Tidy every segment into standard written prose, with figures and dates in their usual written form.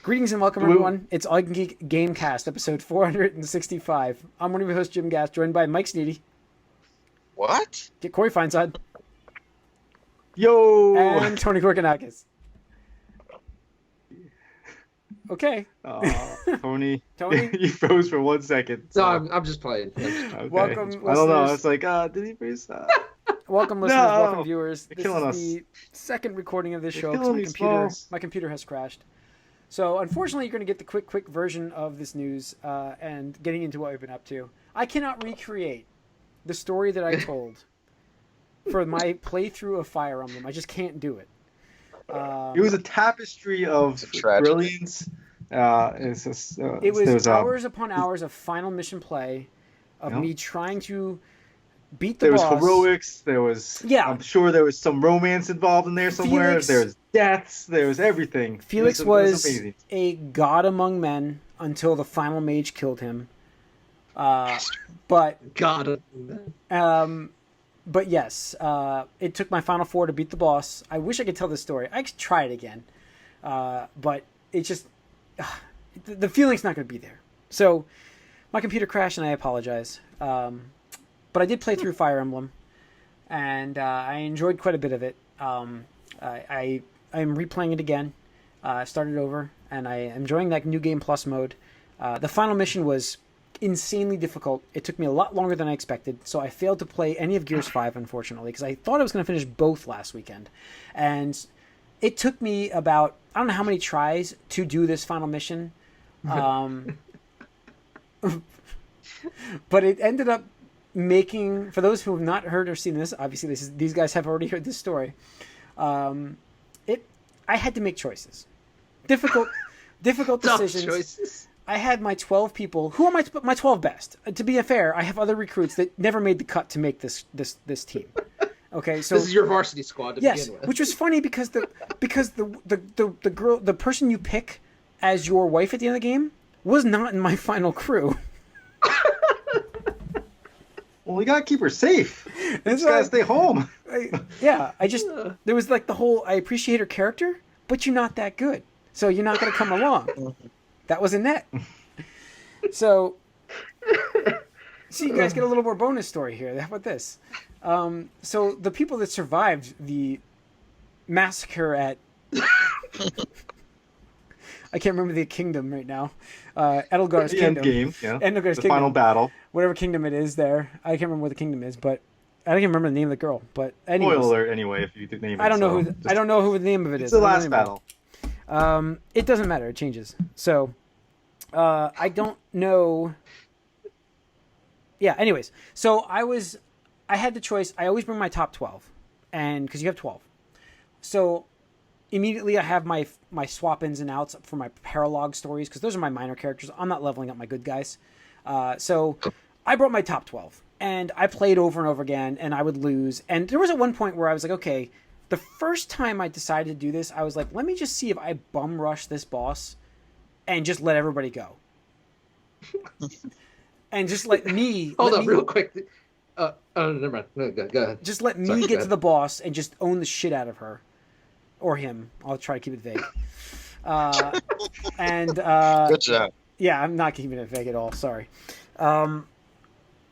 Greetings and welcome, everyone. It's All You Can Geek Gamecast, episode 465. I'm one of your hosts, Jim Gass, joined by Mike Sneedy. What? Get Corey Feinsod. Yo! And Tony Korkanakis. Okay. Tony. Tony? You froze for 1 second. So. No, I'm just playing. Okay. Welcome, I don't know. listeners. It's like, did he freeze? Welcome, listeners. No! Welcome, viewers. They're This killing is us. the second recording of this They're show because killing these balls. my computer has crashed. So, unfortunately, you're going to get the quick version of this news and getting into what we've been up to. I cannot recreate the story that I told for my playthrough of Fire Emblem. I just can't do it. It was a tapestry of brilliance. It was hours upon hours of final mission play, of me trying to beat the boss. There was heroics. There was, I'm sure there was some romance involved in there somewhere. There was deaths. There was everything. Felix was a god among men until the final mage killed him. But yes, it took my final four to beat the boss. I wish I could tell this story. I could try it again, but it just the feeling's not going to be there. So my computer crashed, and I apologize. But I did play through Fire Emblem, and I enjoyed quite a bit of it. I'm replaying it again. I started over, and I am enjoying that New Game Plus mode. The final mission was insanely difficult. It took me a lot longer than I expected, so I failed to play any of Gears 5, unfortunately, because I thought I was going to finish both last weekend. And it took me about, I don't know how many tries to do this final mission. But it ended up making, for those who have not heard or seen this, obviously these guys have already heard this story. I had to make choices, difficult decisions. Choices. I had my 12 people. Who are my 12 best? To be fair, I have other recruits that never made the cut to make this team. Okay, so this is your varsity squad to begin with. Which was funny because the girl, the person you pick as your wife at the end of the game was not in my final crew. Well, we gotta keep her safe. That's gotta stay home. There was like the whole, I appreciate her character, but you're not that good, so you're not gonna come along. That was a net. So you guys get a little more bonus story here. How about this? So the people that survived the massacre at I can't remember the kingdom right now. Edelgar's kingdom. End game, yeah. Edelgar's the kingdom. final battle. Whatever kingdom it is there. I can't remember what the kingdom is, but I don't even remember the name of the girl. But anyways, Spoiler alert anyway if you did name it. I don't know I don't know who the name of it is. It's the last battle. It doesn't matter. It changes. So I don't know. Yeah, anyways. So I had the choice. I always bring my top 12. And because you have 12. So immediately I have my swap ins and outs for my paralog stories, because those are my minor characters. I'm not leveling up my good guys. So I brought my top 12, and I played over and over again, and I would lose. And there was at one point where I was like, okay, the first time I decided to do this, I was like, let me just see if I bum rush this boss and just let everybody go. And just let me... Hold on, real quick. Never mind. No, go ahead. Just let me get to the boss and just own the shit out of her. Or him. I'll try to keep it vague. Good job. Yeah, I'm not keeping it vague at all. Sorry. Let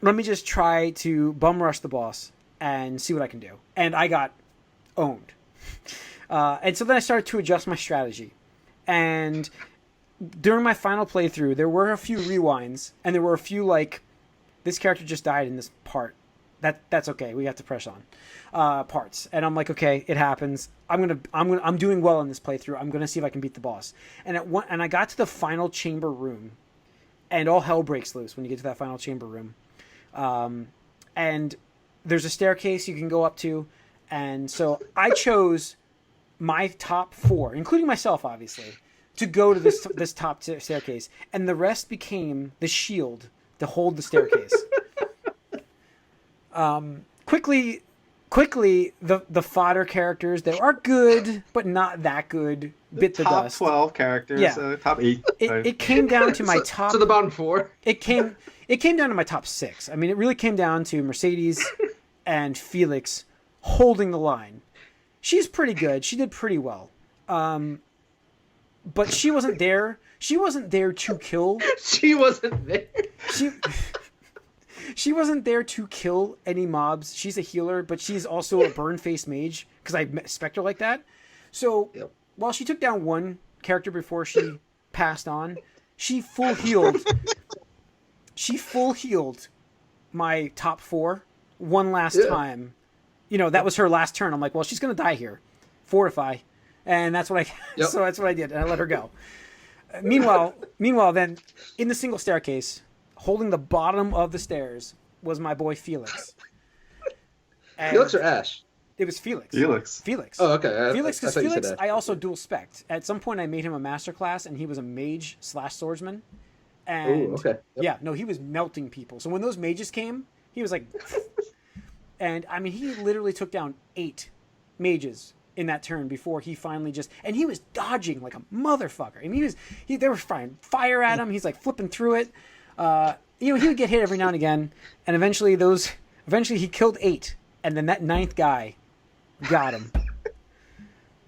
me just try to bum rush the boss and see what I can do. And I got owned. And so then I started to adjust my strategy. And during my final playthrough, there were a few rewinds, and there were a few like, this character just died in this part. That's okay. We got to press on parts, and I'm like, okay, it happens. I'm doing well in this playthrough. I'm gonna see if I can beat the boss. And I got to the final chamber room, and all hell breaks loose when you get to that final chamber room. And there's a staircase you can go up to, and so I chose my top 4, including myself, obviously, to go to this top staircase, and the rest became the shield to hold the staircase. Quickly, the fodder characters that are good but not that good bit the top dust. 12 characters. Yeah. Top 8. It came down to my top. So the bottom 4. It came down to my top 6. I mean, it really came down to Mercedes and Felix holding the line. She's pretty good. She did pretty well. but she wasn't there. She wasn't there to kill. She wasn't there. She wasn't there to kill any mobs. She's a healer, but she's also a burn-faced mage because I spec'd her like that. So while she took down one character before she passed on, she full healed. She full healed my top 4 one last time. You know, that was her last turn. I'm like, well, she's gonna die here. Fortify, and that's what I. So that's what I did, and I let her go. Meanwhile, then in the single staircase, holding the bottom of the stairs was my boy Felix. And Felix or Ash? It was Felix. Felix. Oh, okay. Felix, because Felix, I also dual spec'd. At some point, I made him a master class, and he was a mage / swordsman. And okay. He was melting people. So when those mages came, he was like, and I mean, he literally took down 8 mages in that turn before he finally and he was dodging like a motherfucker. I mean, they were firing fire at him. He's like flipping through it. He would get hit every now and again, and eventually he killed 8, and then that 9th guy got him.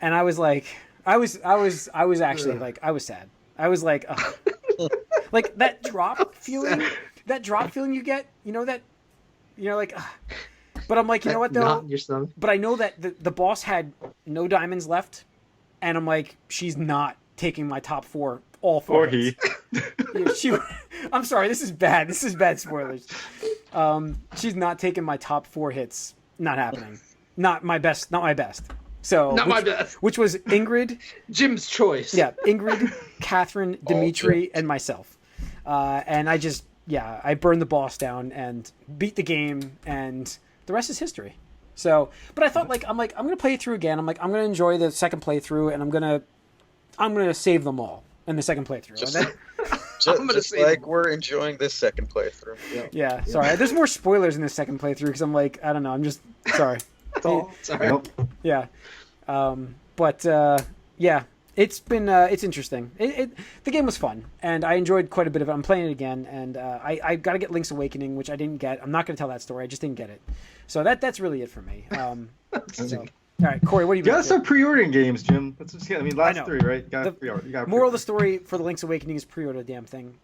And I was like, I was actually like, I was sad. I was like, like that drop feeling you get, but I'm like, you know what though? Not in your stomach. But I know that the boss had no diamonds left, and I'm like, she's not taking my top 4, all 4. Or he. I'm sorry, this is bad. This is bad spoilers. She's not taking my top 4 hits. Not happening. Not my best. So my best. Which was Ingrid, Jim's choice. Yeah, Ingrid, Catherine, Dimitri, and myself. And I burned the boss down and beat the game, and the rest is history. So, but I thought I'm gonna play it through again. I'm gonna enjoy the second playthrough, and I'm gonna save them all in the second playthrough. Just like we're enjoying this second playthrough. Yeah. Sorry. There's more spoilers in this second playthrough because I'm like, I don't know. I'm just sorry. Sorry. Yeah. It's interesting. The game was fun, and I enjoyed quite a bit of it. I'm playing it again, and I got to get Link's Awakening, which I didn't get. I'm not going to tell that story. I just didn't get it. So that's really it for me. All right, Corey, what do you? You gotta start pre-ordering games, Jim. That's what last 3, right? You gotta pre-order. Moral of the story for the Link's Awakening is pre-order the damn thing.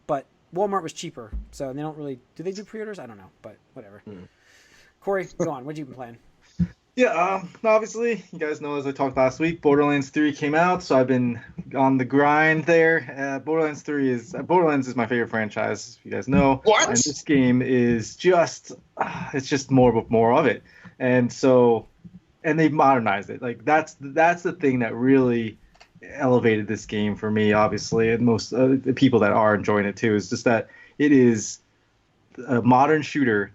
But Walmart was cheaper, so they don't really. Do they do pre-orders? I don't know, but whatever. Corey, go on. What have you been playing? Yeah, obviously, you guys know, as I talked last week, Borderlands 3 came out, so I've been on the grind there. Borderlands is my favorite franchise, if you guys know. What? And this game is just, it's just more of it. And so, and they've modernized it. Like, that's the thing that really elevated this game for me, obviously, and most the people that are enjoying it too, is just that it is a modern shooter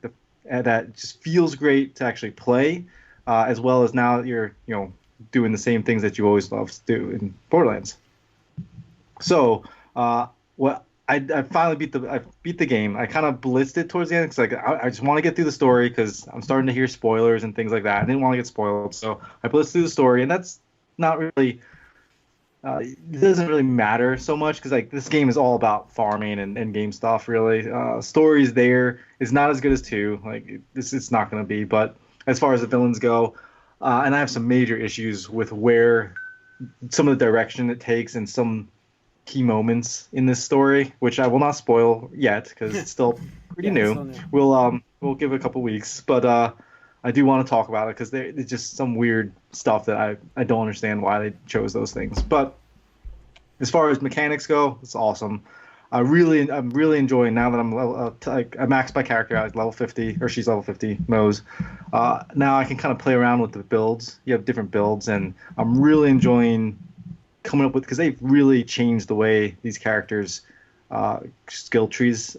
that just feels great to actually play. As well as now you're, doing the same things that you always loved to do in Borderlands. So, I finally beat the game. I kind of blitzed it towards the end because I just want to get through the story because I'm starting to hear spoilers and things like that. I didn't want to get spoiled, so I blitzed through the story, and that's not really. It doesn't really matter so much because this game is all about farming and game stuff. Really, stories there is not as good as 2. It's not going to be, but. As far as the villains go, and I have some major issues with where some of the direction it takes and some key moments in this story, which I will not spoil yet because it's still pretty new. We'll give it a couple weeks, but I do want to talk about it because it's just some weird stuff that I don't understand why they chose those things. But as far as mechanics go, it's awesome. I'm really enjoying now that I'm I maxed my character out at level 50, or she's level 50, Mose. Now I can kind of play around with the builds. You have different builds, and I'm really enjoying coming up with, because they've really changed the way these characters' skill trees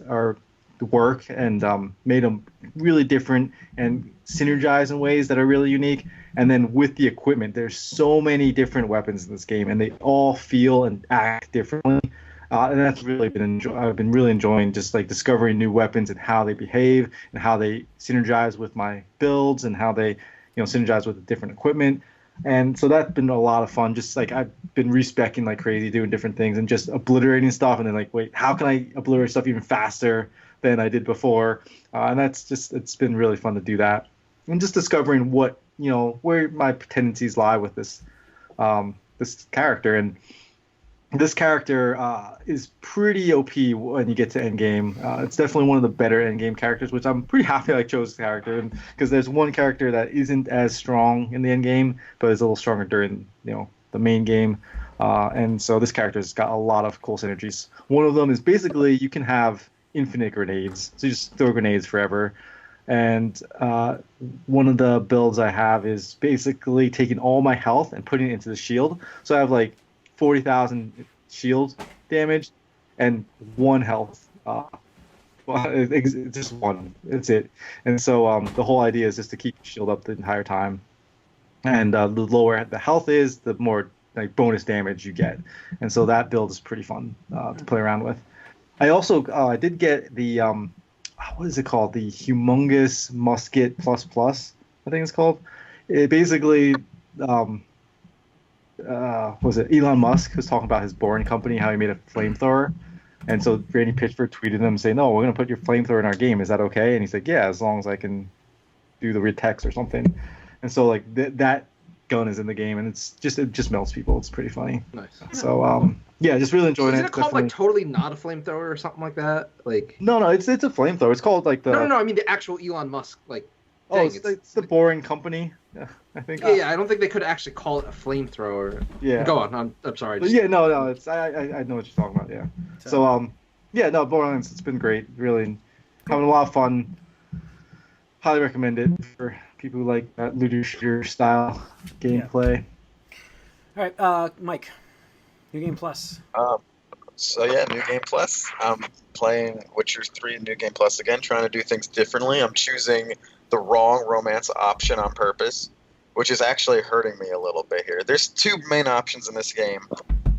work and made them really different and synergize in ways that are really unique. And then with the equipment, there's so many different weapons in this game, and they all feel and act differently. And that's really I've been really enjoying just discovering new weapons and how they behave and how they synergize with my builds and how they, synergize with the different equipment. And so that's been a lot of fun. Just I've been respecking like crazy, doing different things and just obliterating stuff. And then wait, how can I obliterate stuff even faster than I did before? And it's been really fun to do that. And just discovering where my tendencies lie with this, this character. And this character is pretty OP when you get to endgame. It's definitely one of the better endgame characters, which I'm pretty happy I chose the character, because there's one character that isn't as strong in the endgame, but is a little stronger during the main game. And so this character's got a lot of cool synergies. One of them is basically you can have infinite grenades, so you just throw grenades forever. And one of the builds I have is basically taking all my health and putting it into the shield. So I have like 40,000 shield damage and 1 health. It's just 1. That's it. And so the whole idea is just to keep your shield up the entire time. And the lower the health is, the more like bonus damage you get. And so that build is pretty fun to play around with. I also I did get the what is it called? The Humongous Musket Plus Plus, I think it's called. It basically was it Elon Musk was talking about his Boring Company, how he made a flamethrower. And so Randy Pitchford tweeted him saying, "No, we're going to put your flamethrower in our game. Is that okay?" And he's like, "Yeah, as long as I can do the retext or something." And so like that gun is in the game, and it just melts people. It's pretty funny. Nice. So yeah, just really enjoying it. Is it called like totally not a flamethrower or something like that? Like no, it's a flamethrower. It's called like the no. I mean the actual Elon Musk like. Oh, it's the Boring Company. Yeah, I think. Yeah, I don't think they could actually call it a flamethrower. Yeah. Go on. I'm sorry. Yeah, no. It's I know what you're talking about. Yeah. So yeah, no, Borderlands. It's been great. Really having a lot of fun. Highly recommend it for people who like that looter shooter style gameplay. Yeah. All right, Mike. New Game Plus. So yeah, New Game Plus. I'm playing Witcher 3 New Game Plus again, trying to do things differently. I'm choosing the wrong romance option on purpose, which is actually hurting me a little bit here. There's 2 main options in this game,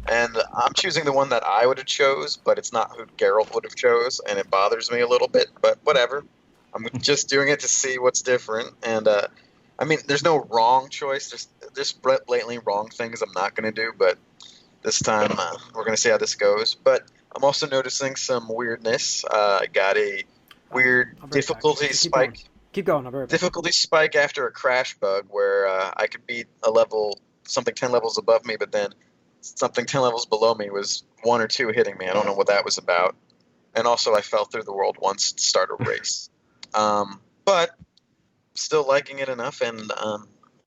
and I'm choosing the one that I would have chose, but it's not who Geralt would have chose, and it bothers me a little bit, but whatever. I'm just doing it to see what's different, and I mean, there's no wrong choice. There's blatantly wrong things I'm not going to do, but this time we're going to see how this goes. But I'm also noticing some weirdness. I got a weird difficulty spike. Keep going. I'll be right back. Difficulty spike after a crash bug where I could beat a level, something 10 levels above me, but then something 10 levels below me was 1 or 2 hitting me. I don't know what that was about. And also I fell through the world once to start a race. But still liking it enough, and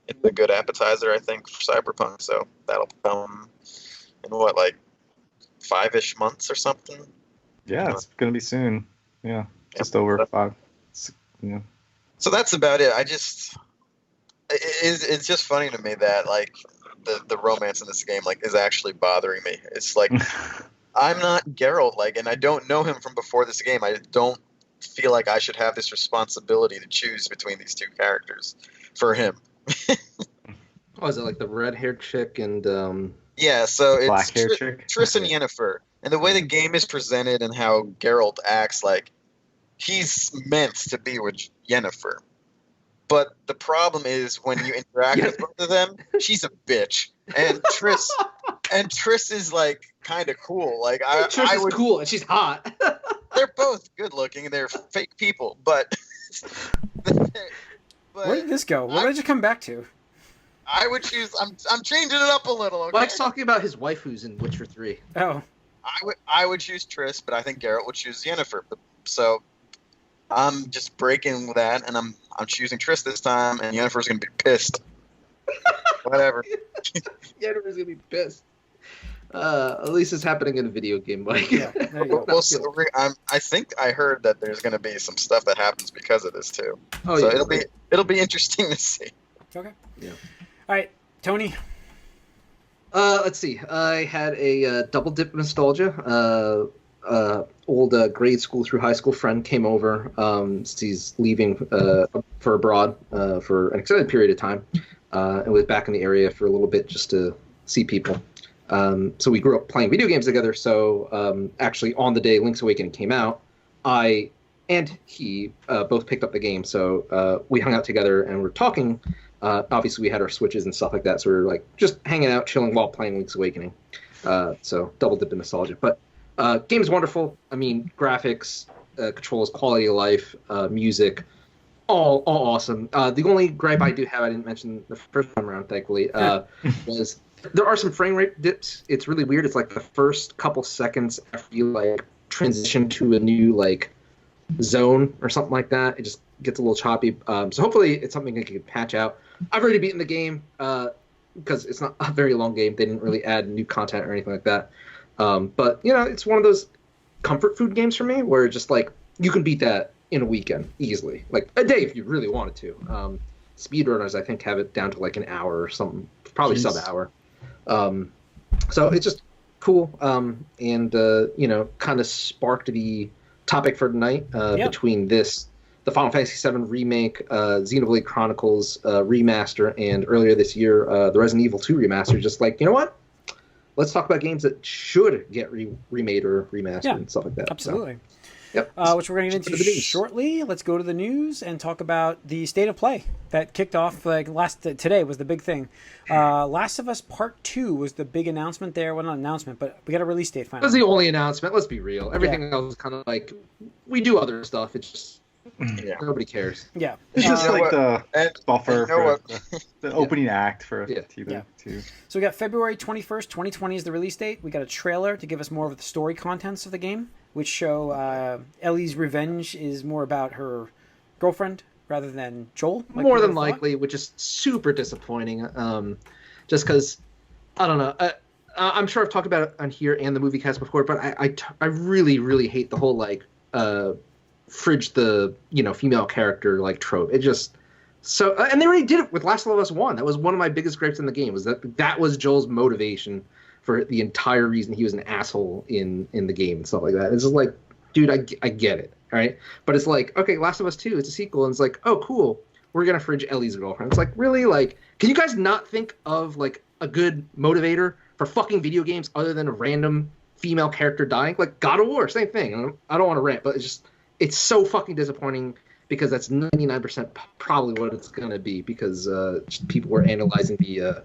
it's a good appetizer, I think, for Cyberpunk. So that'll come in what, like 5-ish months or something? Yeah, it's going to be soon. Yeah, just over 5. Yeah. So that's about it. It's just funny to me that like the romance in this game like is actually bothering me. It's like I'm not Geralt, like, and I don't know him from before this game. I don't feel like I should have this responsibility to choose between these 2 characters for him. Oh, is it like the red-haired chick and yeah, so it's black-haired chick? Triss and Yennefer, and the way the game is presented and how Geralt acts, like he's meant to be with Yennefer. But the problem is when you interact with both of them, she's a bitch. And Triss is like kind of cool. Like Triss is cool and she's hot. They're both good looking and they're fake people, but where did this go? What did you come back to? I would choose. I'm changing it up a little. Okay? Mike's talking about his waifus in Witcher 3. Oh, I would choose Triss, but I think Geralt would choose Yennefer. So I'm just breaking that, and I'm choosing Triss this time, and Yennefer's gonna be pissed. Whatever. Yennefer's gonna be pissed. At least it's happening in a video game, Mike. Yeah, there you go. I think I heard that there's gonna be some stuff that happens because of this too. Oh, so yeah. it'll be interesting to see. Okay. Yeah. All right, Tony. Let's see. I had a double dip nostalgia. Old grade school through high school friend came over. He's leaving for abroad for an extended period of time, and was back in the area for a little bit just to see people. So we grew up playing video games together. So actually, on the day Link's Awakening came out, I and he both picked up the game. So we hung out together and we're talking. Obviously, we had our Switches and stuff like that, so we were like just hanging out, chilling while playing Link's Awakening. So double dip in nostalgia. But game is wonderful. I mean, graphics, controls, quality of life, music, all awesome. The only gripe I do have, I didn't mention the first time around, thankfully, was there are some frame rate dips. It's really weird. It's like the first couple seconds after you like transition to a new like zone or something like that, it just gets a little choppy. So hopefully it's something I can patch out. I've already beaten the game because it's not a very long game. They didn't really add new content or anything like that. But it's one of those comfort food games for me where just like you can beat that in a weekend easily, like a day if you really wanted to. Speedrunners I think have it down to like an hour or something, probably sub hour. So it's just cool, and kind of sparked the topic for tonight between the Final Fantasy VII remake, Xenoblade Chronicles remaster, and earlier this year the Resident Evil 2 remaster. Just like, you know what? Let's talk about games that should get remade or remastered and stuff like that. Absolutely. So, yep. Which we're going to get into shortly. Let's go to the news and talk about the state of play that kicked off today was the big thing. Last of Us Part 2 was the big announcement there. Well, not an announcement, but we got a release date finally. That was the only announcement. Let's be real. Everything else is kind of like, we do other stuff. It's just nobody cares. Yeah. It's just like the buffer for the opening act for TV 2. So we got February 21st, 2020 is the release date. We got a trailer to give us more of the story contents of the game, which show Ellie's revenge is more about her girlfriend rather than Joel. More than likely, which is super disappointing. Just because, I don't know. I'm sure I've talked about it on here and the movie cast before, but I really, really hate the whole like fridge the female character like trope. It just and they already did it with Last of Us 1. That was one of my biggest gripes in the game, was that was Joel's motivation for the entire reason he was an asshole in the game and stuff like that. It's just like, dude, I get it, all right? But it's like, okay, Last of Us 2, it's a sequel, and it's like, oh, cool, we're going to fridge Ellie's girlfriend. It's like, really? Like, can you guys not think of, like, a good motivator for fucking video games other than a random female character dying? Like, God of War, same thing. I don't want to rant, but it's so fucking disappointing because that's 99% probably what it's going to be, because people were analyzing the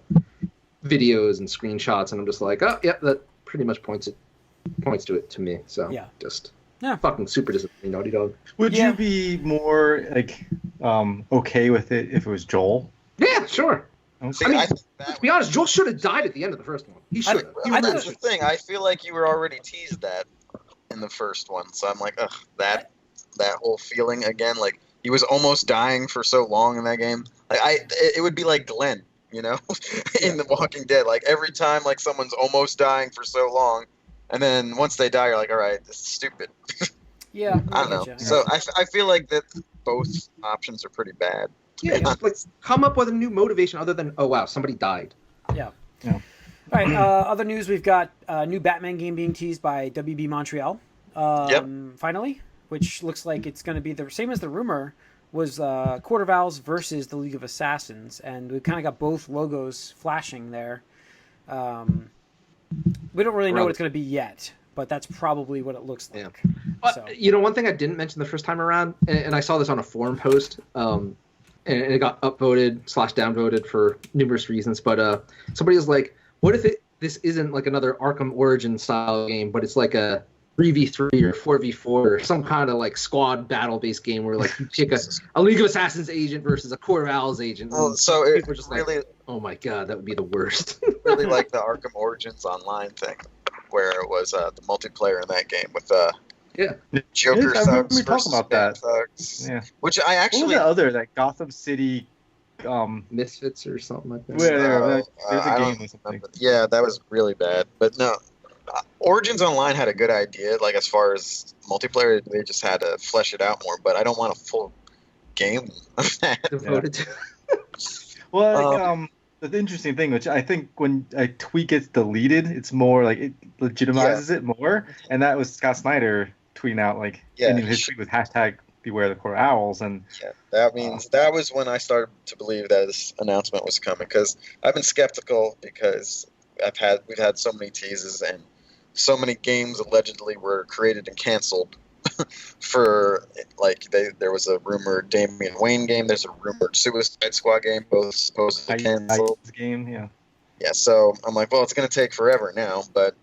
videos and screenshots, and I'm just like, oh yeah, that pretty much points to it to me. So just fucking super disappointing, Naughty Dog. Would you be more like okay with it if it was Joel? Yeah, sure. See, I mean, let's be honest, Joel should have died at the end of the first one. He should have. That's the thing. I feel like you were already teased that in the first one, so I'm like, ugh, that whole feeling again. Like, he was almost dying for so long in that game. Like, it would be like Glenn, in The Walking Dead. Like, every time like someone's almost dying for so long, and then once they die, you're like, all right, this is stupid. Yeah, I don't know. So I feel like that both options are pretty bad. Yeah, just like come up with a new motivation other than, oh wow, somebody died. Yeah. All right. Other news: we've got a new Batman game being teased by WB Montreal. Finally, which looks like it's going to be the same as the rumor was Court of Owls versus the League of Assassins, and we've kind of got both logos flashing there. We don't really know what it's going to be yet, but that's probably what it looks like. So. One thing I didn't mention the first time around, and I saw this on a forum post, and it got upvoted / downvoted for numerous reasons, but somebody was like, what if this isn't like another Arkham Origins style game, but it's like a 3v3 or 4v4 or some kind of like squad battle based game where like you pick a League of Assassins agent versus a Court of Owls agent. Well, so it people are just really, like, oh my god, that would be the worst. Really like the Arkham Origins Online thing, where it was the multiplayer in that game with Joker thugs versus about that. Thugs. Yeah, which I actually what was the other that Gotham City Misfits or something like that. There's a game or something. Yeah, that was really bad. But no, Origins Online had a good idea. Like, as far as multiplayer, they just had to flesh it out more. But I don't want a full game of that. Devoted to. Well, the interesting thing, which I think when a tweet gets deleted, it's more like it legitimizes it more. And that was Scott Snyder tweeting out ending his tweet with hashtag Beware the Court of Owls, and that means that was when I started to believe that this announcement was coming, because I've been skeptical because we've had so many teases and so many games allegedly were created and canceled for there was a rumored Damian Wayne game, there's a rumored Suicide Squad game, both supposedly canceled. Yeah, so I'm like, well, it's going to take forever now, but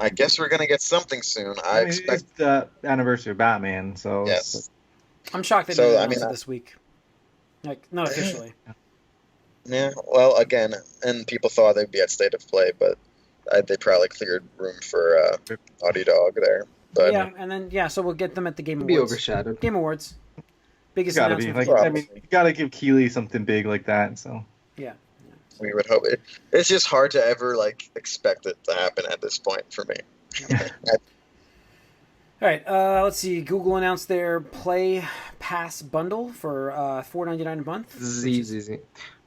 I guess we're going to get something soon. I expect it's the anniversary of Batman, so yes. I'm shocked they didn't announce it this week. Like, not officially. Yeah, well, again, and people thought they'd be at State of Play, but they probably cleared room for Naughty Dog there. But Yeah, and then so we'll get them at the Game It'll be Awards. overshadowed. Game Awards, biggest Gotta be announcement. like, for I mean, you gotta give Keeley something big like that. So yeah. we would hope it's just hard to ever like expect it to happen at this point for me. All right, let's see. Google announced their Play Pass bundle for $4.99 a month. Easy.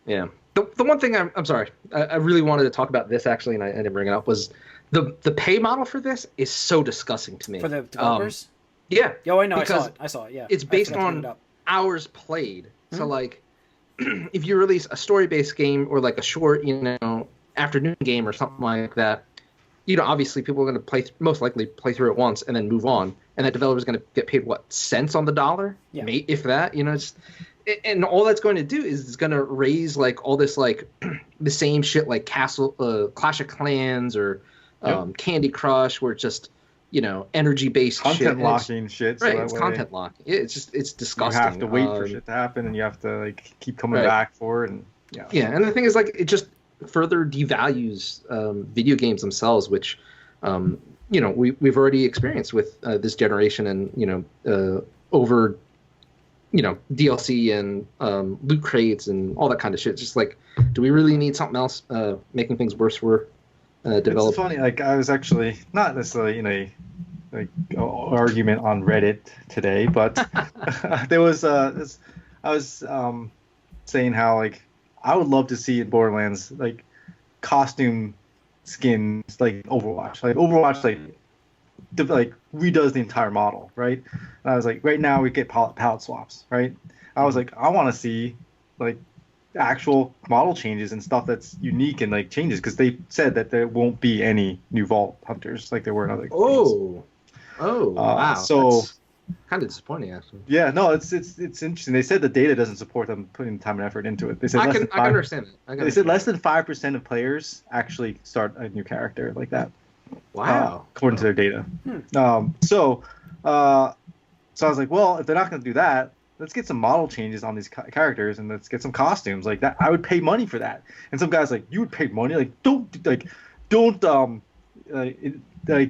Yeah. The one thing I'm sorry, I really wanted to talk about this actually, and I didn't bring it up, was the pay model for this is so disgusting to me. For the developers? Yeah. Oh, I know. Because I saw it. Yeah. It's based on hours played. So like, if you release a story-based game or like a short, afternoon game or something like that, obviously people are going to most likely play through it once and then move on, and that developer is going to get paid cents on the dollar, if that. And all that's going to do is it's going to raise like all this like the same shit like Clash of Clans or Candy Crush, where it's just energy-based content locking shit. Right, so it's content locking. It's disgusting. You have to wait for shit to happen, and you have to like keep coming back for it, and and the thing is like it just further devalues video games themselves, which we've already experienced with this generation, and over DLC and loot crates and all that kind of shit. It's just like, do we really need something else making things worse for developers? It's funny, like I was actually not necessarily in a argument on Reddit today, but there was I was saying how like I would love to see in Borderlands like costume skins like Overwatch. Like Overwatch like redoes the entire model, right? And I was like, right now we get palette swaps, right? I was like, I want to see like actual model changes and stuff that's unique and like changes, because they said that there won't be any new Vault Hunters like there were in other games. Wow. So that's kind of disappointing, actually. Yeah, no, it's interesting. They said the data doesn't support them putting time and effort into it. They said I can understand it. They said less than 5% of players actually start a new character like that. Wow. According to their data. So I was like, well, if they're not going to do that, let's get some model changes on these characters and let's get some costumes like that. I would pay money for that. And some guys like, you would pay money? Like, don't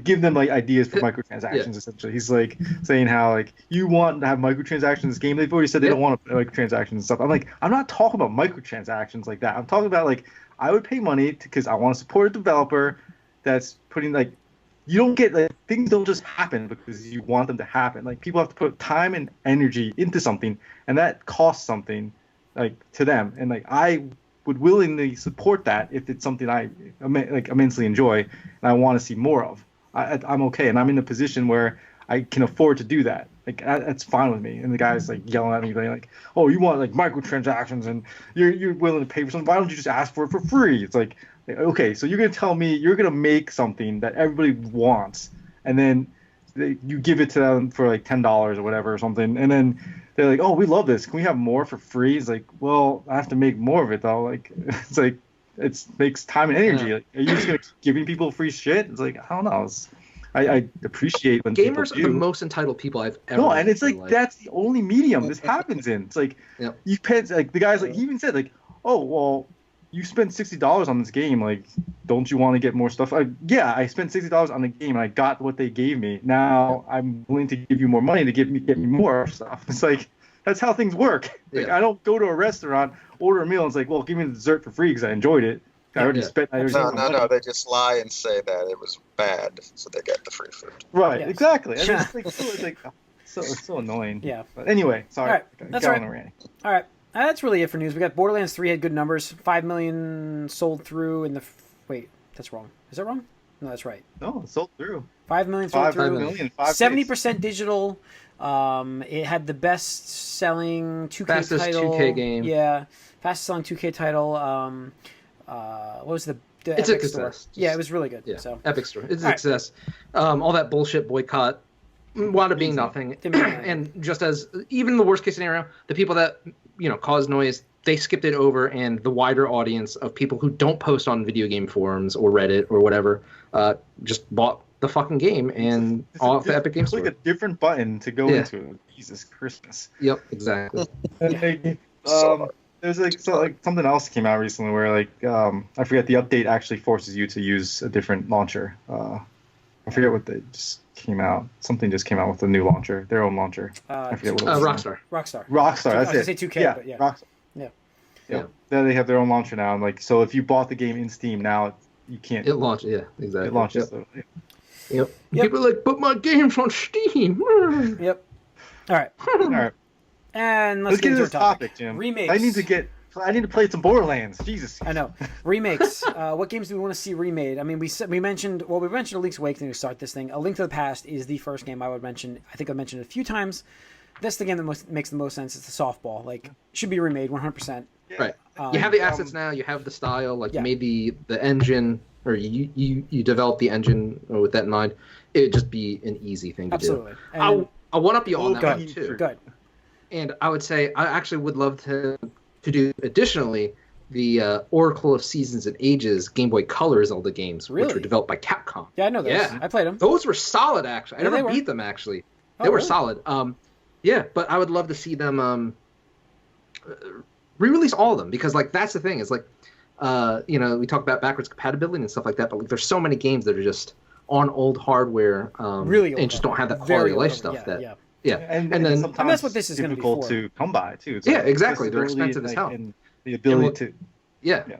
give them like ideas for microtransactions. Essentially, he's like saying how like you want to have microtransactions in this game. They've already said they don't want microtransactions and stuff. I'm like, I'm not talking about microtransactions like that. I'm talking about like I would pay money because I want to support a developer that's putting like, you don't get like things don't just happen because you want them to happen. Like people have to put time and energy into something, and that costs something like to them. And like I would willingly support that if it's something I like immensely enjoy and I want to see more of. I'm okay, and I'm in a position where I can afford to do that. Like that's fine with me. And the guy's like yelling at me, like, "Oh, you want like microtransactions, and you're willing to pay for something? Why don't you just ask for it for free?" It's like, okay, so you're gonna tell me you're gonna make something that everybody wants, and then you give it to them for like $10 or whatever or something, and then they're like, "Oh, we love this. Can we have more for free?" It's like, well, I have to make more of it though. Like, it's like it makes time and energy. Like, are you just gonna keep giving people free shit? It's like, I don't know. I appreciate when gamers people do. are the most entitled people I've ever. No, and it's like that's the only medium this happens in. It's like you pay. Like the guys like he even said like, "Oh, well, you spent $60 on this game. Like, don't you want to get more stuff?" Yeah, I spent $60 on the game and I got what they gave me. Now I'm willing to give you more money to get me more stuff. It's like that's how things work. Like I don't go to a restaurant, order a meal, and it's like, well, give me the dessert for free because I enjoyed it. I already spent. No. They just lie and say that it was bad, so they get the free food. Right. Yes. Exactly. And it's like so annoying. Yeah. But anyway, sorry. All right. That's all right. All right. That's really it for news. We got Borderlands 3 had good numbers. 5 million sold through in the. Wait, that's wrong. Is that wrong? No, that's right. No, it sold through. 5 million sold through. 5 million. 70% digital. It had the best selling 2K fastest title. 2K game. Yeah, fastest selling 2K title. What was the it's Epic a Store? success. Yeah, it was really good. Yeah, so Epic Store. It's a success. All that bullshit boycott wound up being nothing. And just as even the worst case scenario, the people that caused noise, they skipped it over, and the wider audience of people who don't post on video game forums or Reddit or whatever just bought the fucking game and off the Epic Game Store. It's like a different button to go into. Jesus Christmas. Yep, exactly. There's like something else came out recently where I forget, the update actually forces you to use a different launcher. I forget what they just came out. Something just came out with a new launcher, their own launcher. I forget what it was. Rockstar. Rockstar, I that's was it. gonna say 2K, yeah, but yeah. Rockstar. Yeah. Yeah. Then they have their own launcher now, and like, so if you bought the game in Steam now, you can't. It launches. Yeah, exactly. It launches. Yep. So, Yep. People are like, but my game's on Steam. Yep. All right. all right. And let's get into into our this topic. Jim. Remakes. I need to play some Borderlands. Jesus. I know. Remakes. What games do we want to see remade? I mean, we mentioned A Link's Awakening to start this thing. A Link to the Past is the first game I would mention. I think I've mentioned it a few times. That's the game that makes the most sense. It's the softball. Like, should be remade 100%. Right. You have the assets now. You have the style. Like, you made the engine, or you developed the engine with that in mind. It would just be an easy thing to Absolutely. do. Absolutely. I want up you on that good. one too. Good. And I would say I actually would love to do additionally the Oracle of Seasons and Ages Game Boy Color Zelda games, Really? which were developed by Capcom. Yeah, I know those. Yeah. I played them. Those were solid, actually. I Yeah, never beat them, actually. They Oh, were really? solid. Yeah, but I would love to see them re-release all of them, because like that's the thing is like we talk about backwards compatibility and stuff like that, but like there's so many games that are just on old hardware Really old and just don't have that Very quality of life old. stuff. Yeah. And then sometimes that's what this is gonna be difficult for. to come by too. It's Yeah, exactly. They're accessibility, expensive as hell. And the ability to. yeah. Yeah.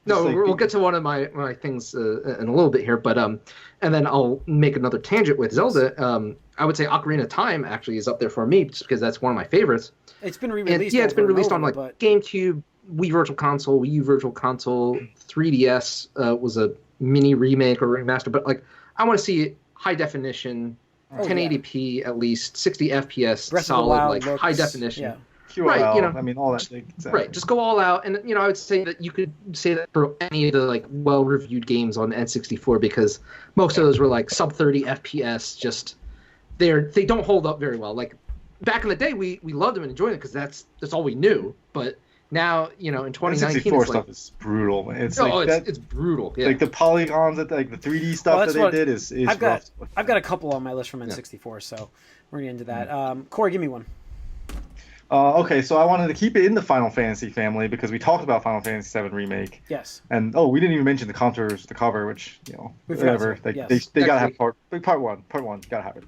No, Just like we'll get to one of my things in a little bit here, but and then I'll make another tangent with Zelda. I would say Ocarina of Time actually is up there for me, just because that's one of my favorites. It's been And re-released. yeah, it's been over and released on over, like but GameCube, Wii Virtual Console, Wii U Virtual Console, 3DS was a mini remake or remaster, but like I want to see it high definition, Oh, 1080p at least, 60 FPS, Breath of the solid, Wild like looks- high definition. Yeah. QOL, Right, I mean, all that. Exactly. Right, just go all out, and I would say that you could say that for any of the like well-reviewed games on N64, because most of those were like sub 30 FPS. Just they don't hold up very well. Like back in the day, we loved them and enjoyed it because that's all we knew. But now, in 2019, N64 it's stuff like, is brutal, man. It's it's brutal. Yeah. like the polygons that like the 3D stuff that's that what- they did is I've got rough. I've got a couple on my list from N64, so we're gonna get into that. Corey, give me one. Okay, so I wanted to keep it in the Final Fantasy family because we talked about Final Fantasy VII Remake, Yes. and we didn't even mention the cover, which We forgot whatever. to, yes. They gotta have part one. Gotta have it.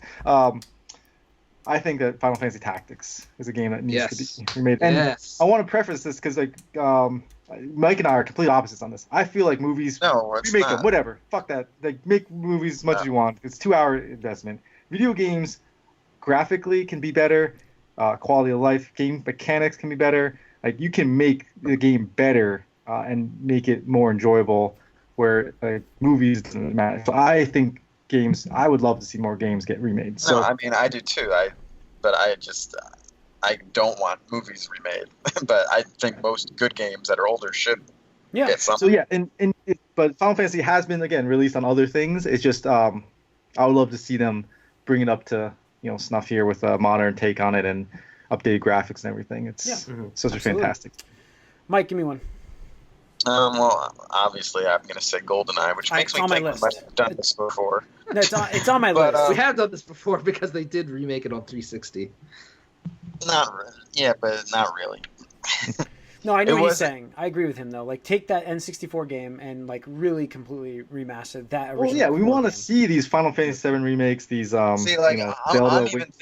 I think that Final Fantasy Tactics is a game that needs to be remade. And I want to preface this because Mike and I are complete opposites on this. I feel like movies, remake them, whatever. Fuck that. Like, make movies as much as you want. It's a 2-hour investment. Video games, graphically, can be better. Quality of life, game mechanics can be better. Like, you can make the game better and make it more enjoyable, where movies doesn't matter. So I think I would love to see more games get remade. So no, I mean, I do too. But I don't want movies remade. But I think most good games that are older should get something. So yeah, but Final Fantasy has been again released on other things. It's just I would love to see them bring it up to snuff here with a modern take on it and updated graphics and everything. It's such a fantastic. Mike, give me one. Well, obviously, I'm going to say GoldenEye, which makes me think we might have done this before. No, it's on my But, list. We have done this before because they did remake it on 360. Not really. Yeah, but not really. No, I know what he's saying. I agree with him though. Like, take that N64 game and like really completely remaster that original. Well, yeah, we core want to game. see these Final Fantasy VII remakes, these Zelda,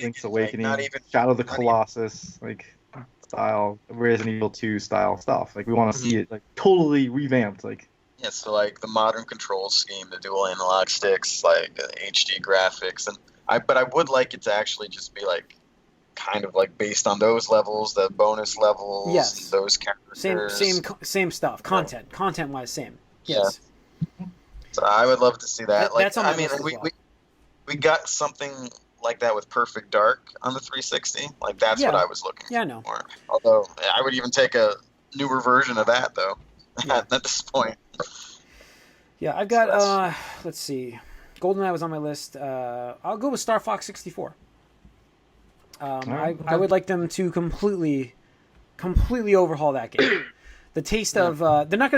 Link's Awakening, Shadow of the Colossus, like style, Resident Evil 2 style stuff. Like, we want to see it like totally revamped. Like, yeah, so like the modern control scheme, the dual analog sticks, like HD graphics, and I would like it to actually just be like kind of like based on those levels, the bonus levels, Yes. those characters. Same stuff. Content wise, same. Yes. Yeah. So I would love to see that. Like, that's on my I mean, list as well. we got something like that with Perfect Dark on the 360. Like, that's what I was looking Yeah, I know. for. Although I would even take a newer version of that though. At this point. Yeah, I've got let's see. GoldenEye was on my list. I'll go with Star Fox 64. I would like them to completely overhaul that game. The taste of they're not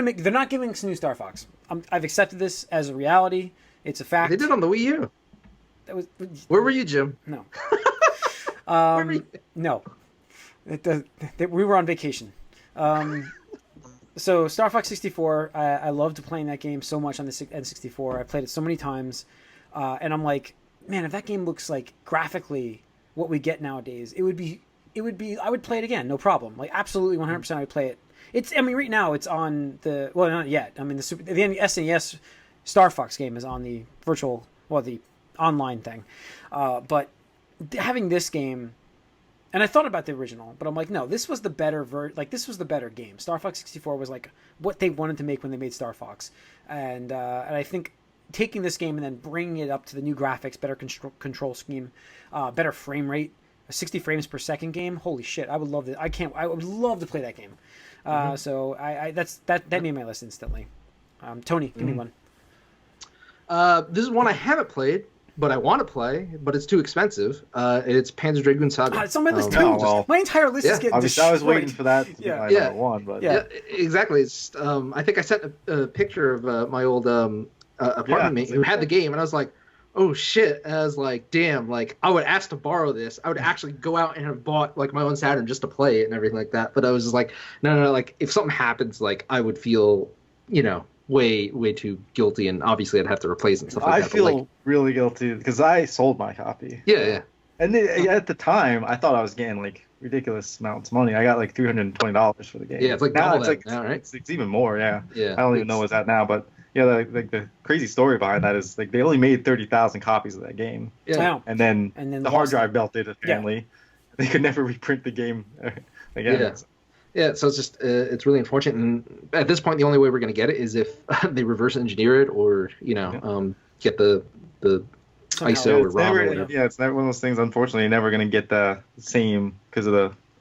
giving us a new Star Fox. I've accepted this as a reality. It's a fact. They did on the Wii U. Where were you, Jim? No. No. We were on vacation. So Star Fox 64, I loved playing that game so much on the N64. I played it so many times, and I'm like, man, if that game looks like graphically what we get nowadays, it would be. I would play it again, no problem. Like absolutely 100%, I would play it. I mean, right now it's on the not yet. I mean, the SNES Star Fox game is on the the online thing, but having this game. And I thought about the original, but I'm like, no, this was the better this was the better game. Star Fox 64 was like what they wanted to make when they made Star Fox, and I think taking this game and then bringing it up to the new graphics, better control scheme, better frame rate, a 60 frames per second game. Holy shit, I would love that. I would love to play that game. So that made my list instantly. Tony, give me one. This is one I haven't played, but I want to play, but it's too expensive. It's Panzer Dragoon Saga. It's on my list too. My entire list is getting destroyed. I was waiting for that to be my number one, but yeah, exactly. It's I think I sent a picture of my old apartment mate who had the game, and I was like, oh shit. And I was like, damn, like I would ask to borrow this. I would actually go out and have bought like my own Saturn just to play it and everything like that. But I was just like, no, like if something happens, like I would feel, way too guilty, and obviously I'd have to replace it and stuff like that. I feel really guilty because I sold my copy. Yeah. And at the time, I thought I was getting like ridiculous amounts of money. I got like $320 for the game. Yeah, it's like now double that now, right? It's even more. Yeah. Yeah. I don't even know what's that now, but yeah, like the crazy story behind that is like they only made 30,000 copies of that game. Yeah. Wow. And then the hard drive melted apparently. Yeah. They could never reprint the game again. Yeah. Yeah, so it's just it's really unfortunate, and at this point, the only way we're going to get it is if they reverse engineer it, or get the ISO or ROM or whatever. Yeah, it's never one of those things. Unfortunately, you're never going to get the same because of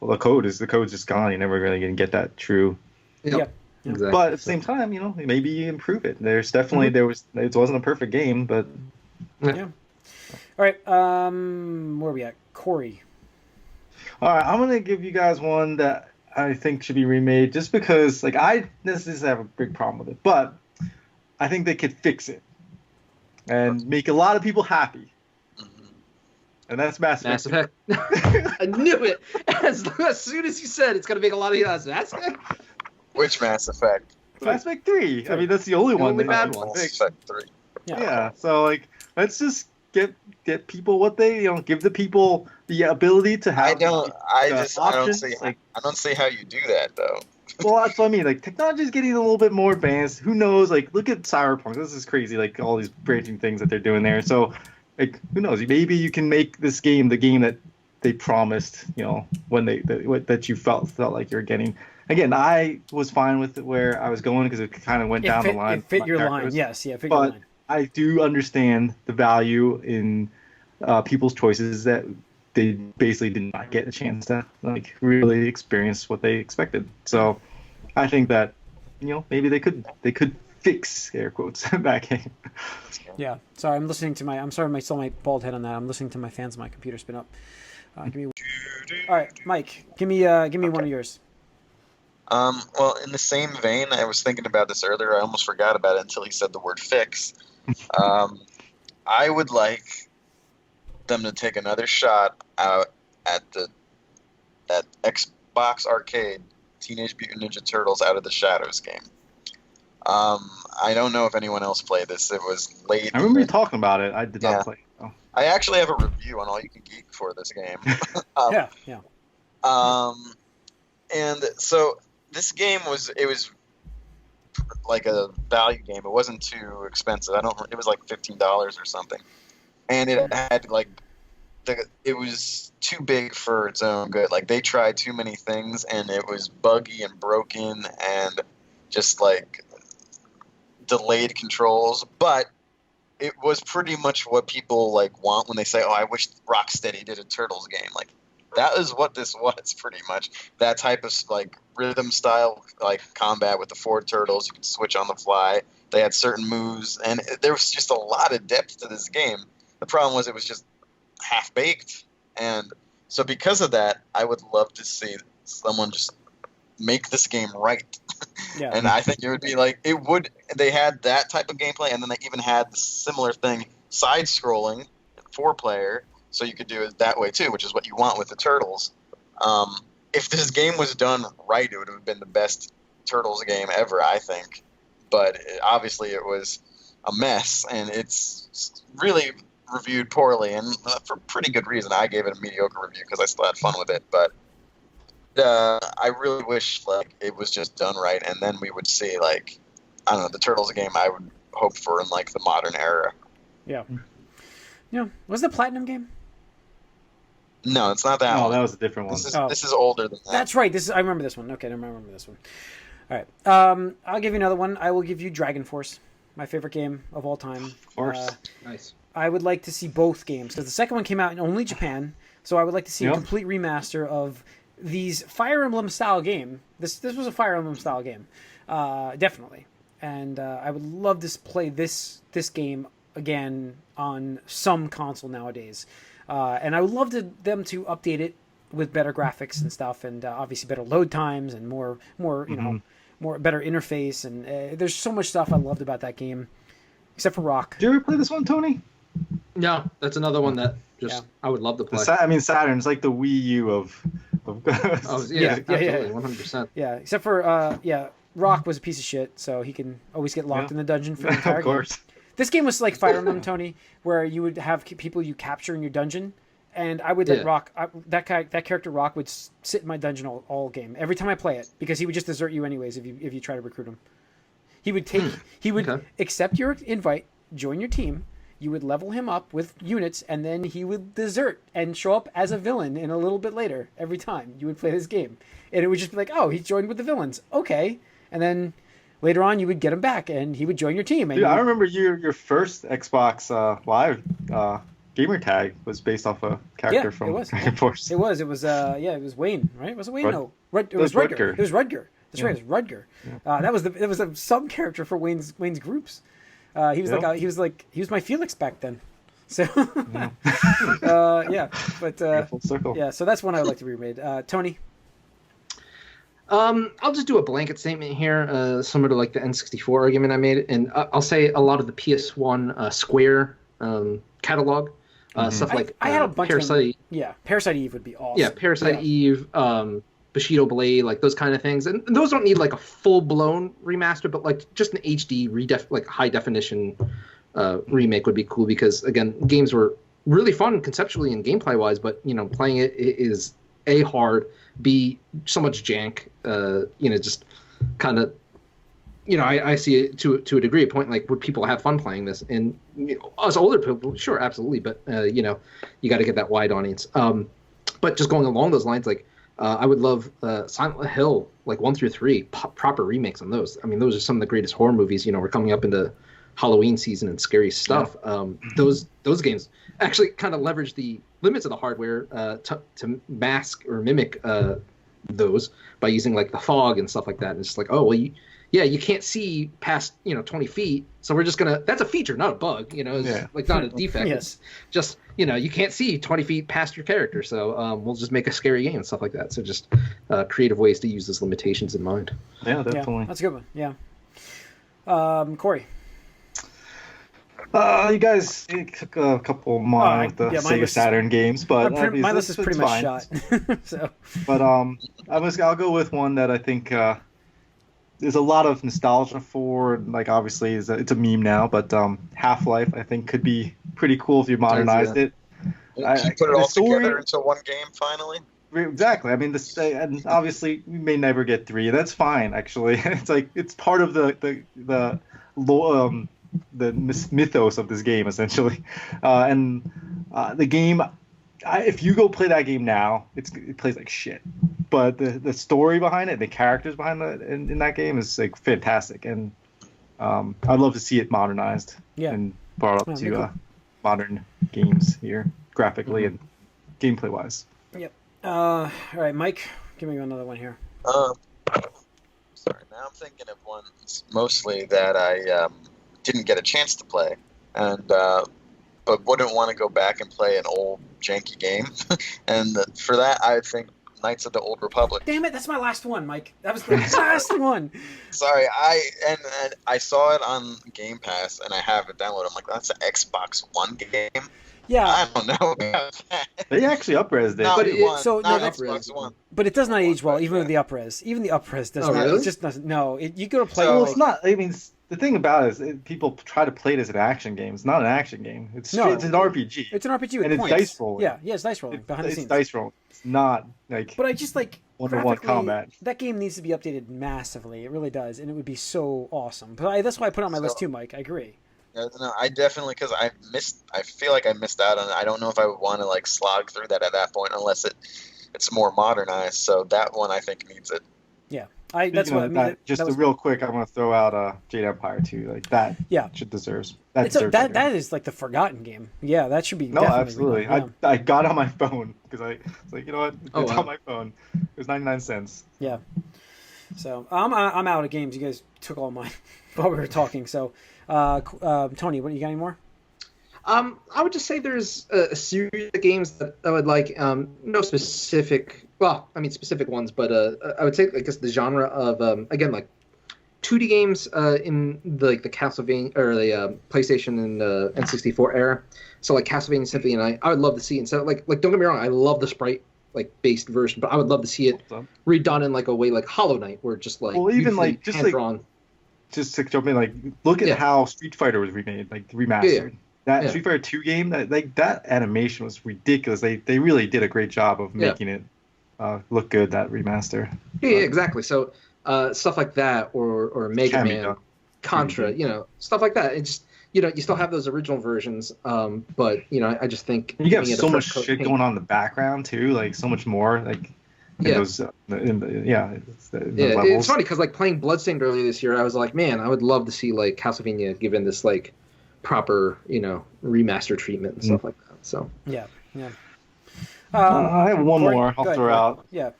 the code's just gone. You're never really going to get that true. Yeah, exactly. But at the same time, maybe you improve it. There's definitely it wasn't a perfect game, but yeah. All right, where are we at? Corey. All right, I'm going to give you guys one that I think should be remade just because, like, I necessarily have a big problem with it, but I think they could fix it and make a lot of people happy. And that's Mass Effect. I knew it. As soon as you said it's going to make a lot of Mass Effect. Which Mass Effect? Mass Effect 3. I mean, that's the only one. Only bad one. Mass Effect 3. Yeah. So, like, let's just get people what they give the people the ability to have. I don't see how you do that though. Well, that's what I mean. Like, technology is getting a little bit more advanced. Who knows? Like, look at Cyberpunk. This is crazy. Like, all these branching things that they're doing there. So, like, who knows? Maybe you can make this game the game that they promised. When that you felt like you're getting. Again, I was fine with it where I was going because it kind of went down the line. It fit your line. Yes, yeah, fit your line. I do understand the value in people's choices that they basically did not get a chance to like really experience what they expected. So I think that maybe they could fix air quotes that game. Yeah. Sorry, I'm listening to I'm sorry, I saw my bald head on that. I'm listening to my fans of my computer spin up. Give me. All right, Mike. Give me one of yours. Well, in the same vein, I was thinking about this earlier. I almost forgot about it until he said the word fix. I would like them to take another shot out at Xbox Arcade Teenage Mutant Ninja Turtles Out of the Shadows game. I don't know if anyone else played this. It was late. I remember you talking about it. I did not play it. Oh. I actually have a review on All You Can Geek for this game. Yeah. And so this game was like a value game. It wasn't too expensive. It was like $15 or something. And it had like it was too big for its own good. Like they tried too many things and it was buggy and broken and just like delayed controls, but it was pretty much what people like want when they say, "Oh, I wish Rocksteady did a Turtles game." Like that is what this was pretty much. That type of like rhythm style like combat with the four turtles. You could switch on the fly. They had certain moves, and there was just a lot of depth to this game. The problem was it was just half baked, and so because of that, I would love to see someone just make this game right. Yeah. And I think it would be like it would. They had that type of gameplay, and then they even had the similar thing, side-scrolling, 4-player, so you could do it that way too, which is what you want with the Turtles. if this game was done right, it would have been the best Turtles game ever, I think. But obviously, it was a mess, and it's really reviewed poorly, and for pretty good reason. I gave it a mediocre review because I still had fun with it, but I really wish like it was just done right, and then we would see like I don't know the Turtles game I would hope for in like the modern era. Yeah. Yeah. Was the Platinum game? No, it's not that Oh, one. that was a different one. This is older than that. That's right. I remember this one. Okay, I remember this one. All right. I'll give you another one. I will give you Dragon Force, my favorite game of all time. Of course. Nice. I would like to see both games because the second one came out in only Japan, so I would like to see a complete remaster of these Fire Emblem style game. This was a Fire Emblem style game, definitely, and I would love to play this game again on some console nowadays, and I would love them to update it with better graphics and stuff, and obviously better load times and more better interface, and there's so much stuff I loved about that game, except for Rock. Did you ever play this one, Tony? Yeah, that's another one that I would love to play. Saturn's like the Wii U of absolutely, 100%. Yeah, except for Rock was a piece of shit, so he can always get locked in the dungeon for the entire of course. game. This game was like Fire Emblem, Tony, where you would have people you capture in your dungeon, and I would let Rock. That character Rock would sit in my dungeon all game every time I play it because he would just desert you anyways if you try to recruit him. He would accept your invite, join your team. You would level him up with units, and then he would desert and show up as a villain in a little bit later every time you would play this game. And it would just be like, oh, he joined with the villains. Okay. And then later on, you would get him back, and he would join your team. And I remember your first Xbox Live gamer tag was based off a character from Dragon Force. It was Wayne, right? Was it Wayne? No. It was Rudger. Rudger. It was Rudger. That's right, it was Rudger. Yeah. That was a sub character for Wayne's groups. He was my Felix back then. So full circle. Yeah, so that's one I would like to be remade. Tony. I'll just do a blanket statement here, similar to like the N64 argument I made, and I'll say a lot of the PS1 Square catalog stuff like I had a bunch Parasite. Parasite Eve would be awesome. Yeah, Parasite Eve, Bushido Blade, like those kind of things, and those don't need like a full blown remaster, but like just an HD like high definition remake would be cool because again, games were really fun conceptually and gameplay wise, but playing it is A, hard, B, so much jank, just kind of, I see it to a degree, a point like would people have fun playing this? And us older people, sure, absolutely, but you got to get that wide audience. But just going along those lines, like I would love Silent Hill, like 1 through 3, proper remakes on those. I mean, those are some of the greatest horror movies. We're coming up into Halloween season and scary stuff. Those games actually kind of leverage the limits of the hardware to mask or mimic those by using like the fog and stuff like that. And it's just like, oh well, you can't see past 20 feet, so we're just gonna. That's a feature, not a bug. It's like not a defect. Yes. It's just you can't see 20 feet past your character, so we'll just make a scary game and stuff like that. So just creative ways to use those limitations in mind. Yeah, definitely. Yeah, that's a good one. Yeah. Corey. You guys took a couple of mine with the Sega Saturn games, but my list is pretty much shot. So, but I'll go with one that I think there's a lot of nostalgia for. Like obviously, it's a meme now, but Half-Life I think could be pretty cool if you modernized it. You put it all together into one game finally. Exactly. I mean, and obviously we may never get 3. That's fine, actually. It's like it's part of the mythos of this game, essentially. And the game, if you go play that game now, it plays like shit. But the story behind it, the characters behind it in that game is like fantastic, and I'd love to see it modernized and brought up to modern games here, graphically and gameplay wise. Yep. All right, Mike, give me another one here. Sorry, now I'm thinking of ones mostly that I didn't get a chance to play, and but wouldn't want to go back and play an old janky game. And for that, I think Knights of the Old Republic. Damn it, that's my last one, Mike. That was the last one. Sorry, and I saw it on Game Pass, and I have it downloaded. I'm like, that's an Xbox One game. Yeah, I don't know about that. They actually up-resed it. Not But one, so, not no, Xbox One. but it does not age well, even Yeah. with the upres. Even the upres does Oh, not. really? It just doesn't. No, you go to play. So- Well, it's not. I mean, the thing about it is people try to play it as an action game. It's not an action game. It's No. it's an RPG. It's an RPG with And it's points. dice rolling. Yeah, it's dice rolling behind the It's scenes. dice roll. It's not like But I just like one-on-one graphically, combat. That game needs to be updated massively. It really does, and it would be so awesome. But that's why I put it on my list too, Mike. I agree. No, I definitely, because I feel like I missed out on it. I don't know if I would want to like slog through that at that point unless it's more modernized. So that one I think needs it. Yeah, that's what I mean. Just that was, real quick, I want to throw out Jade Empire too. Like that. Yeah. Should deserves. that is like the forgotten game. Yeah, that should be. No, definitely absolutely. redone, I got it on my phone because I was like, you know what? Oh, It's wow. on my phone. It was 99 cents. Yeah. So I'm out of games. You guys took all mine while we were talking. So, Tony, what you got any more? I would just say there's a series of games that I would like. No specific, well, I mean specific ones, but I would say I guess the genre of again like 2D games in the Castlevania or the PlayStation and N64 era. So like Castlevania Symphony, and I would love to see instead of, like don't get me wrong, I love the sprite like based version, but I would love to see it redone in like a way like Hollow Knight, where just like Well, even, beautifully like, just, like, hand-drawn. Just to jump in, like look at Yeah. how Street Fighter was remade, like remastered. That Yeah. Street Fighter 2 game, that animation was ridiculous. They really did a great job of Yeah. making it look good. That remaster. Yeah, exactly. So stuff like that, or Mega Can be Man, done. Contra, stuff like that. It just you still have those original versions, but I just think And you have giving it a so much fresh coat of shit paint- going on in the background too, like so much more, like in Yeah. those, in the Yeah, levels. it's funny because like playing Bloodstained earlier this year, I was like, man, I would love to see like Castlevania given this like proper remaster treatment and stuff like that. So Yeah. I have one Corey, more. go I'll ahead, throw Corey. out. Yeah.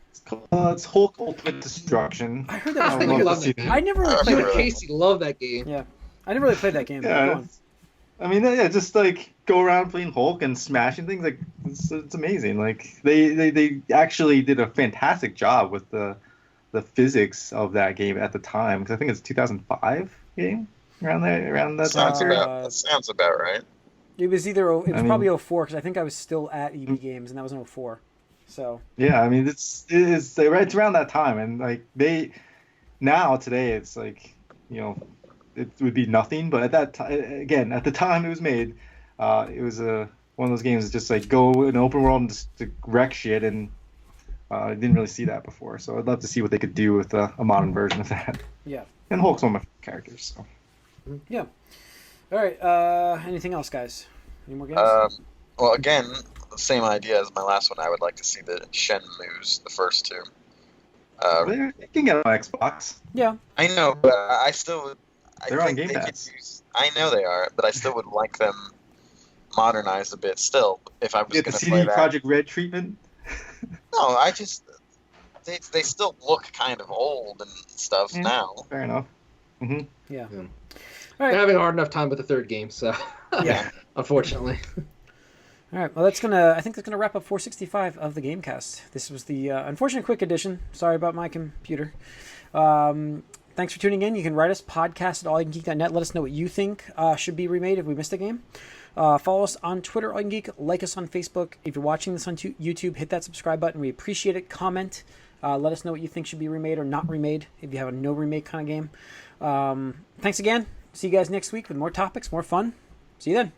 It's Hulk Ultimate Destruction. I heard that was I really would good. love to see that. I never really I played remember that that. game. Casey loved that game. Yeah. I never really played that game. But go Yeah, on. I mean, yeah, just like go around playing Hulk and smashing things. Like it's amazing. Like they actually did a fantastic job with the physics of that game at the time. Because I think it's 2005 game around that time Sounds period. about that sounds about right. It was mean- probably 04 because I think I was still at EB Games and that was in 04. So Yeah, I mean it's around that time, and like today it's like it would be nothing, but at that time, again, at the time it was made, it was one of those games that just like go in an open world and just to wreck shit, and I didn't really see that before, so I'd love to see what they could do with a modern version of that. yeah. And Hulk's one of my characters, so. Yeah. All right. Anything else, guys? Any more games? Well, again, the same idea as my last one. I would like to see the Shenmues, the first two. They can get it on Xbox. yeah. I know, but I still would. They're I on think Game they could Pass. use. I know they are, but I still would like them modernized a bit. Still, if I was Get the going to CD play that. Project Red treatment. No, I just. They still look kind of old and stuff Yeah. now. Fair enough. Mm-hmm. Yeah. Yeah. All They're right. having a hard enough time with the third game, so Yeah. unfortunately. All right. Well, I think that's gonna wrap up 465 of the Gamecast. This was the unfortunate quick edition. Sorry about my computer. Thanks for tuning in. You can write us podcast@allyoucangeek.net. Let us know what you think should be remade if we missed a game. Follow us on Twitter, All You Can Geek. Like us on Facebook. If you're watching this on YouTube, hit that subscribe button. We appreciate it. Comment. Let us know what you think should be remade or not remade if you have a no remake kind of game. Thanks again. See you guys next week with more topics, more fun. See you then.